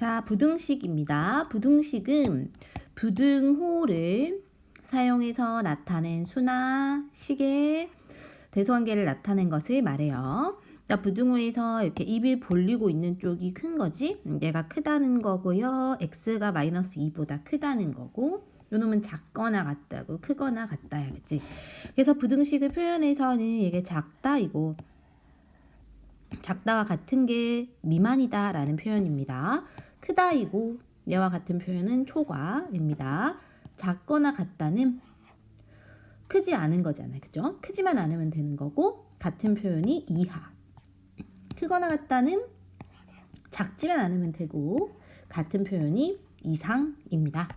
자, 부등식입니다. 부등식은 부등호를 사용해서 나타낸 수나 식의 대소관계를 나타낸 것을 말해요. 그러니까 부등호에서 이렇게 입이 벌리고 있는 쪽이 큰 거지. 얘가 크다는 거고요. x가 마이너스 2보다 크다는 거고, 요놈은 작거나 같다고, 크거나 같다야, 그치? 그래서 부등식을 표현해서는 이게 작다 이고 작다와 같은 게 미만이다 라는 표현입니다. 크다이고 얘와 같은 표현은 초과입니다. 작거나 같다는 크지 않은 거잖아요. 그죠? 크지만 않으면 되는 거고, 같은 표현이 이하. 크거나 같다는 작지만 않으면 되고, 같은 표현이 이상입니다.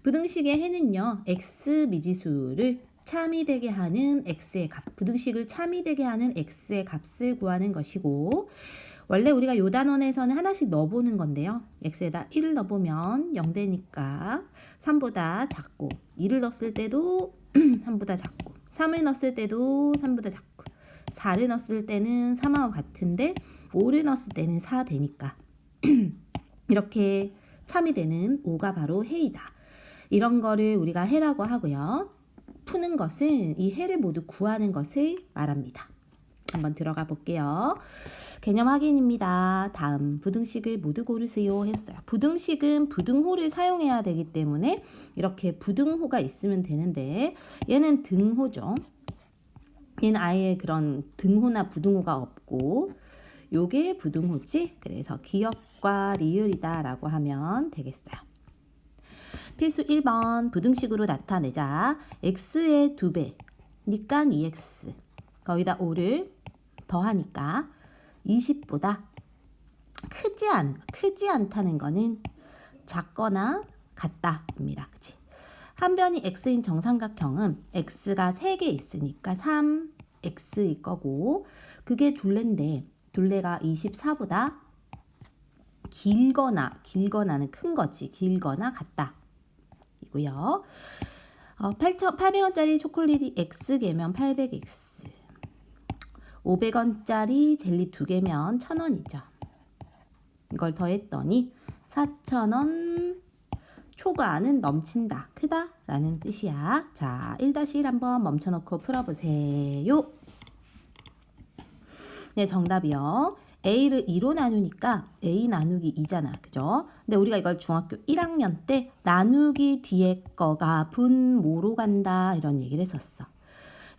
부등식의 해는요, x 미지수를 참이되게 하는 x의 값, 부등식을 참이되게 하는 x의 값을 구하는 것이고, 원래 우리가 요 단원에서는 하나씩 넣어보는 건데요. x에다 1을 넣어보면 0 되니까 3보다 작고, 2를 넣었을 때도 3보다 작고, 3을 넣었을 때도 3보다 작고, 4를 넣었을 때는 3하고 같은데 5를 넣었을 때는 4 되니까 이렇게 참이 되는 5가 바로 해이다. 이런 거를 우리가 해라고 하고요. 푸는 것은 이 해를 모두 구하는 것을 말합니다. 한번 들어가 볼게요. 개념 확인입니다. 다음 부등식을 모두 고르세요 했어요. 부등식은 부등호를 사용해야 되기 때문에 이렇게 부등호가 있으면 되는데, 얘는 등호죠. 얘는 아예 그런 등호나 부등호가 없고 요게 부등호지. 그래서 기역과 리을이다 라고 하면 되겠어요. 필수 1번 부등식으로 나타내자. x의 2배 니까 2x 거기다 5를 더하니까 20보다 크지 않다는 거는 작거나 같다입니다. 그치? 한 변이 x인 정삼각형은 x가 3개 있으니까 3x일 거고, 그게 둘레인데 둘레가 24보다 길거나는 큰 거지. 길거나 같다 이고요. 800원짜리 초콜릿이 x개면 800x, 500원짜리 젤리 2개면 1000원이죠. 이걸 더했더니 4000원 초과는 넘친다, 크다 라는 뜻이야. 자, 1-1 한번 멈춰놓고 풀어보세요. 네, 정답이요. A를 2로 나누니까 A 나누기 2잖아. 그죠? 근데 우리가 이걸 중학교 1학년 때 나누기 뒤에 거가 분모로 간다 이런 얘기를 했었어.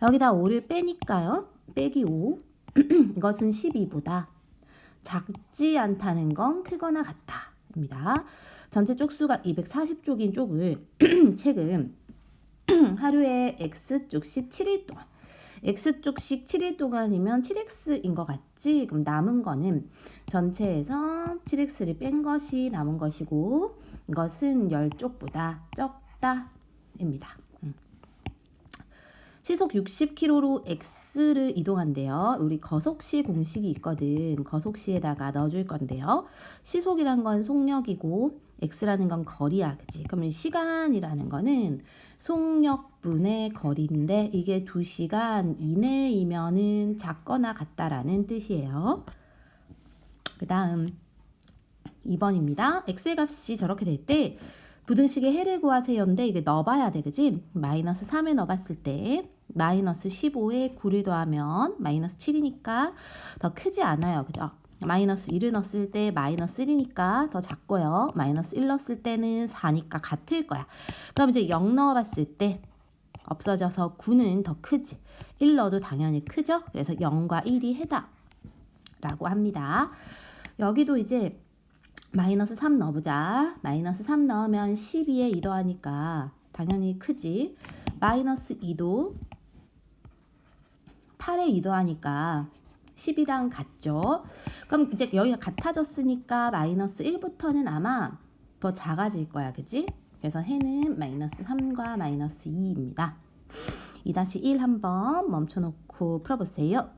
여기다 5를 빼니까요. 빼기 5. 이것은 12보다 작지 않다는 건 크거나 같다 입니다. 전체 쪽수가 240쪽인 쪽을 책은 하루에 X쪽씩 7일 동안, X쪽씩 7일 동안이면 7X인 것 같지? 그럼 남은 거는 전체에서 7X를 뺀 것이 남은 것이고, 이것은 10쪽보다 적다 입니다. 시속 60km로 X를 이동한대요. 우리 거속시 공식이 있거든. 거속시에다가 넣어줄 건데요. 시속이란 건 속력이고 X라는 건 거리야. 그치? 그러면 시간이라는 거는 속력분의 거리인데, 이게 2시간 이내이면은 작거나 같다라는 뜻이에요. 그 다음 2번입니다. X의 값이 저렇게 될 때 부등식의 해를 구하세요인데, 이게 넣어봐야 돼. 그지? 마이너스 3에 넣어봤을 때 마이너스 15에 9를 더하면 마이너스 7이니까 더 크지 않아요. 그죠? 마이너스 1을 넣었을 때 마이너스 1이니까 더 작고요. 마이너스 1 넣었을 때는 4니까 같을 거야. 그럼 이제 0 넣어봤을 때 없어져서 9는 더 크지. 1 넣어도 당연히 크죠? 그래서 0과 1이 해다 라고 합니다. 여기도 이제 마이너스 3 넣어보자. 마이너스 3 넣으면 12에 2 더하니까 당연히 크지. 마이너스 2도 8에 2 더하니까 10이랑 같죠. 그럼 이제 여기가 같아졌으니까 마이너스 1부터는 아마 더 작아질 거야. 그지? 그래서 해는 마이너스 3과 마이너스 2입니다. 2-1 한번 멈춰놓고 풀어보세요.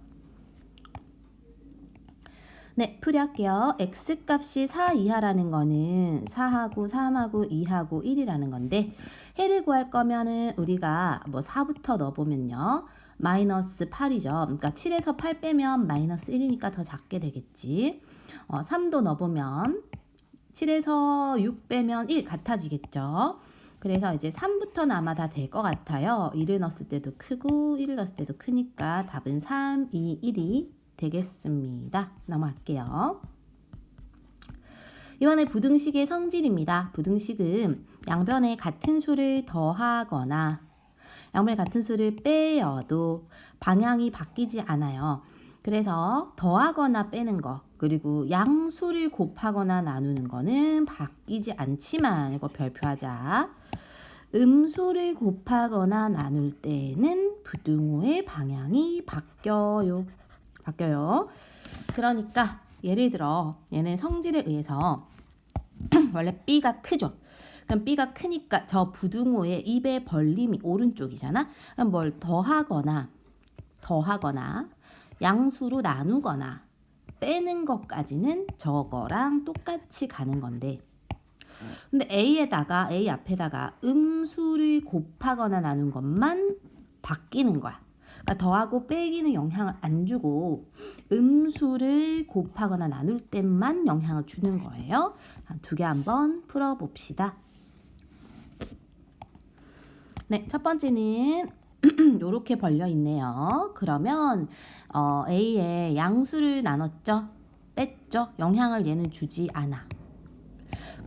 네, 풀이할게요. x값이 4 이하라는 거는 4하고 3하고 2하고 1이라는 건데, 해를 구할 거면은 우리가 뭐 4부터 넣어보면요. 마이너스 8이죠. 그러니까 7에서 8 빼면 마이너스 1이니까 더 작게 되겠지. 3도 넣어보면 7에서 6 빼면 1 같아지겠죠. 그래서 이제 3부터는 아마 다 될 것 같아요. 1을 넣었을 때도 크고 1을 넣었을 때도 크니까 답은 3, 2, 1이 되겠습니다. 넘어갈게요. 이번에 부등식의 성질입니다. 부등식은 양변에 같은 수를 더하거나 양변에 같은 수를 빼어도 방향이 바뀌지 않아요. 그래서 더하거나 빼는 거 그리고 양수를 곱하거나 나누는 거는 바뀌지 않지만 이거 별표하자. 음수를 곱하거나 나눌 때는 부등호의 방향이 바뀌어요. 그러니까 예를 들어 얘는 성질에 의해서 원래 B가 크죠. 그럼 B가 크니까 저 부등호의 입의 벌림이 오른쪽이잖아. 그럼 뭘 더하거나 양수로 나누거나 빼는 것까지는 저거랑 똑같이 가는 건데 근데 A 앞에다가 음수를 곱하거나 나눈 것만 바뀌는 거야. 그러니까 더하고 빼기는 영향을 안 주고 음수를 곱하거나 나눌 때만 영향을 주는 거예요. 두 개 한번 풀어봅시다. 네, 첫 번째는 이렇게 벌려 있네요. 그러면 A에 양수를 나눴죠? 뺐죠? 영향을 얘는 주지 않아.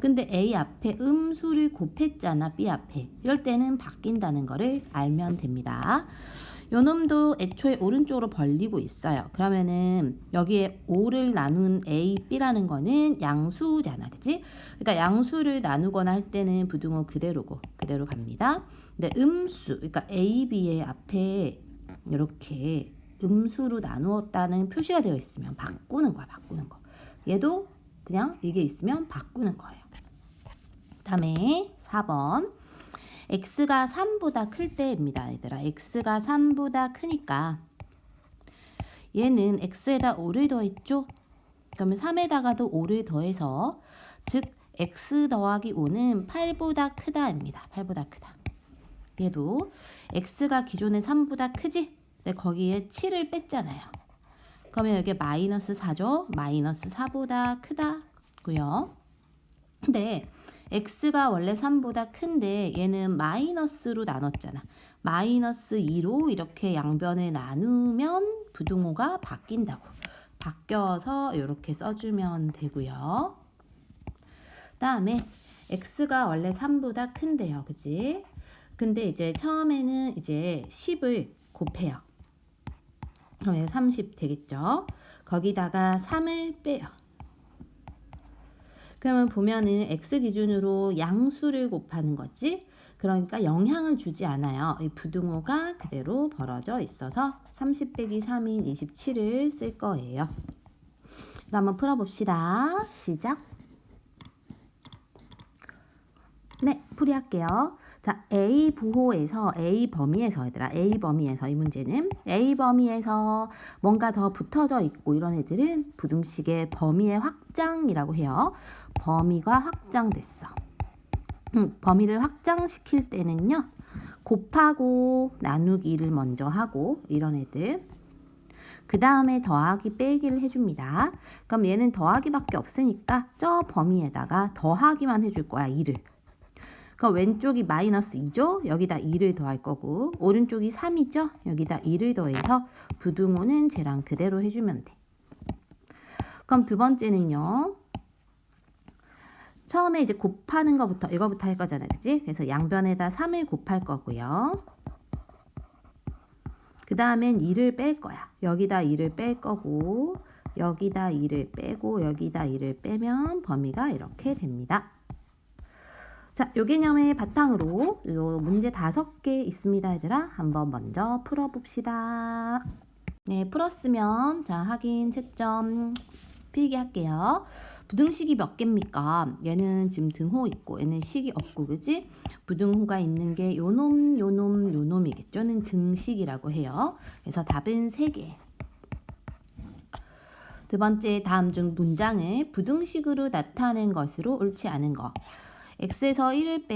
근데 A 앞에 음수를 곱했잖아, B 앞에. 이럴 때는 바뀐다는 거를 알면 됩니다. 요 놈도 애초에 오른쪽으로 벌리고 있어요. 그러면은 여기에 5를 나눈 A, B라는 거는 양수잖아, 그치? 그러니까 양수를 나누거나 할 때는 부등호 그대로 갑니다. 근데 음수, 그러니까 A, B의 앞에 이렇게 음수로 나누었다는 표시가 되어 있으면 바꾸는 거야. 얘도 그냥 이게 있으면 바꾸는 거예요. 다음에 4번. x가 3보다 클 때입니다. 얘들아. x가 3보다 크니까 얘는 x에다 5를 더했죠? 그러면 3에다가도 5를 더해서 즉 x 더하기 5는 8보다 크다입니다. 8보다 크다. 얘도 x가 기존에 3보다 크지? 근데 거기에 7을 뺐잖아요. 그러면 여기 마이너스 4죠? 마이너스 4보다 크다고요. 근데 x가 원래 3보다 큰데 얘는 마이너스로 나눴잖아. 마이너스 2로 이렇게 양변을 나누면 부등호가 바뀐다고. 바뀌어서 이렇게 써주면 되고요. 다음에 x가 원래 3보다 큰데요. 그치? 근데 이제 처음에는 이제 10을 곱해요. 그러면 30 되겠죠? 거기다가 3을 빼요. 그러면 보면은 x 기준으로 양수를 곱하는 거지. 그러니까 영향을 주지 않아요. 이 부등호가 그대로 벌어져 있어서 30 빼기 3인 27을 쓸 거예요. 이거 한번 풀어봅시다. 시작. 네, 풀이할게요. 자, A 부호에서 A 범위에서 얘들아, A 범위에서 이 문제는 A 범위에서 뭔가 더 붙어져 있고 이런 애들은 부등식의 범위의 확장이라고 해요. 범위가 확장됐어. 범위를 확장시킬 때는요. 곱하고 나누기를 먼저 하고 이런 애들. 그 다음에 더하기 빼기를 해줍니다. 그럼 얘는 더하기밖에 없으니까 저 범위에다가 더하기만 해줄 거야. 2를. 그럼 왼쪽이 마이너스 2죠? 여기다 2를 더할 거고 오른쪽이 3이죠? 여기다 2를 더해서 부등호는 쟤랑 그대로 해주면 돼. 그럼 두 번째는요. 처음에 이제 곱하는 거부터 이거부터 할 거잖아. 그치? 그래서 양변에다 3을 곱할 거고요. 그 다음엔 2를 뺄 거야. 여기다 2를 뺄 거고 여기다 2를 빼고 여기다 2를 빼면 범위가 이렇게 됩니다. 자, 요 개념의 바탕으로 요 문제 5개 있습니다, 얘들아. 한번 먼저 풀어봅시다. 네, 풀었으면 자, 확인, 채점, 필기할게요. 부등식이 몇 개입니까? 얘는 지금 등호 있고 얘는 식이 없고, 그지? 부등호가 있는 게 요놈이겠죠? 는 등식이라고 해요. 그래서 답은 3개. 두 번째, 다음 중 문장을 부등식으로 나타낸 것으로 옳지 않은 거. x에서 1을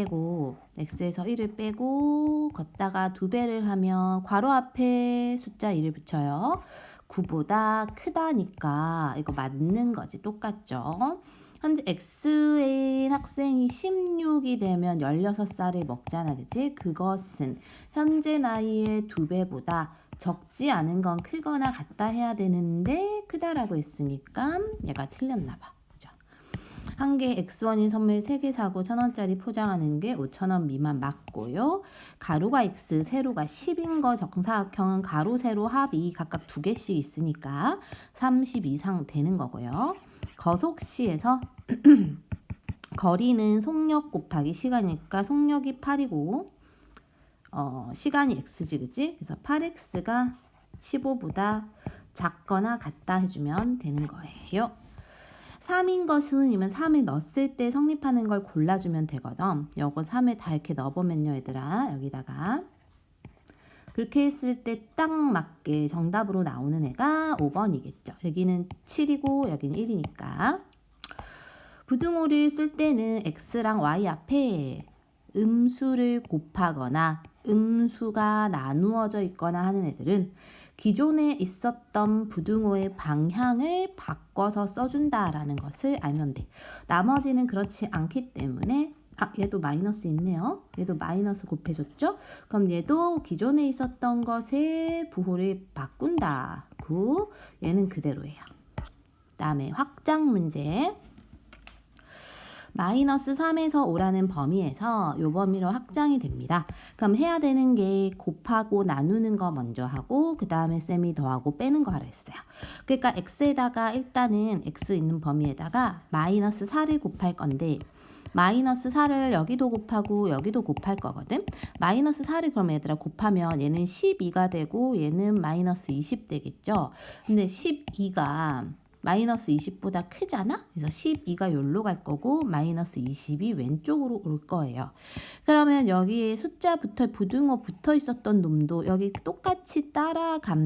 빼고 걷다가 2배를 하면 괄호 앞에 숫자 1을 붙여요. 9보다 크다니까 이거 맞는 거지. 똑같죠. 현재 X인 학생이 16이 되면 16살을 먹잖아. 그치? 그것은 현재 나이의 2배보다 적지 않은 건 크거나 같다 해야 되는데 크다라고 했으니까 얘가 틀렸나 봐. 그죠? 한 개 X1인 선물 3개 사고 1,000원짜리 포장하는 게 5,000원 미만 맞고요. 가로가 X, 세로가 10인 거 정사각형은 가로, 세로 합이 각각 2개씩 있으니까 30 이상 되는 거고요. 거속시에서 거리는 속력 곱하기 시간이니까 속력이 8이고 시간이 x지, 그치? 그래서 8x가 15보다 작거나 같다 해주면 되는 거예요. 3인 것은 이면 3에 넣었을 때 성립하는 걸 골라주면 되거든. 요거 3에 다 이렇게 넣어보면요, 얘들아. 여기다가 그렇게 했을 때 딱 맞게 정답으로 나오는 애가 5번이겠죠. 여기는 7이고 여기는 1이니까. 부등호를 쓸 때는 x랑 y 앞에 음수를 곱하거나 음수가 나누어져 있거나 하는 애들은 기존에 있었던 부등호의 방향을 바꿔서 써준다라는 것을 알면 돼. 나머지는 그렇지 않기 때문에 얘도 마이너스 있네요. 얘도 마이너스 곱해줬죠? 그럼 얘도 기존에 있었던 것의 부호를 바꾼다. 얘는 그대로예요. 다음에 확장 문제. 마이너스 3에서 5라는 범위에서 이 범위로 확장이 됩니다. 그럼 해야 되는 게 곱하고 나누는 거 먼저 하고 그 다음에 쌤이 더하고 빼는 거 하라 했어요. 그러니까 x에다가 일단은 x 있는 범위에다가 마이너스 4를 곱할 건데 마이너스 4를 여기도 곱하고 여기도 곱할 거거든. 마이너스 4를 그럼 얘들아 곱하면 얘는 12가 되고 얘는 마이너스 20 되겠죠. 근데 12가 마이너스 20보다 크잖아? 그래서 12가 여기로 갈 거고 마이너스 20이 왼쪽으로 올 거예요. 그러면 여기에 부등호 붙어 있었던 놈도 여기 똑같이 따라갑니다.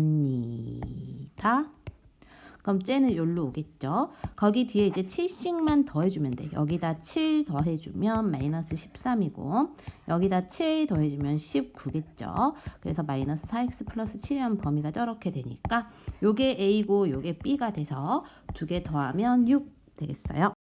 그럼 쟤는 여기로 오겠죠. 거기 뒤에 이제 7씩만 더해주면 돼. 여기다 7 더해주면 마이너스 13이고 여기다 7 더해주면 19겠죠. 그래서 마이너스 4x 플러스 7이라는 범위가 저렇게 되니까 요게 a고 요게 b가 돼서 2개 더하면 6 되겠어요.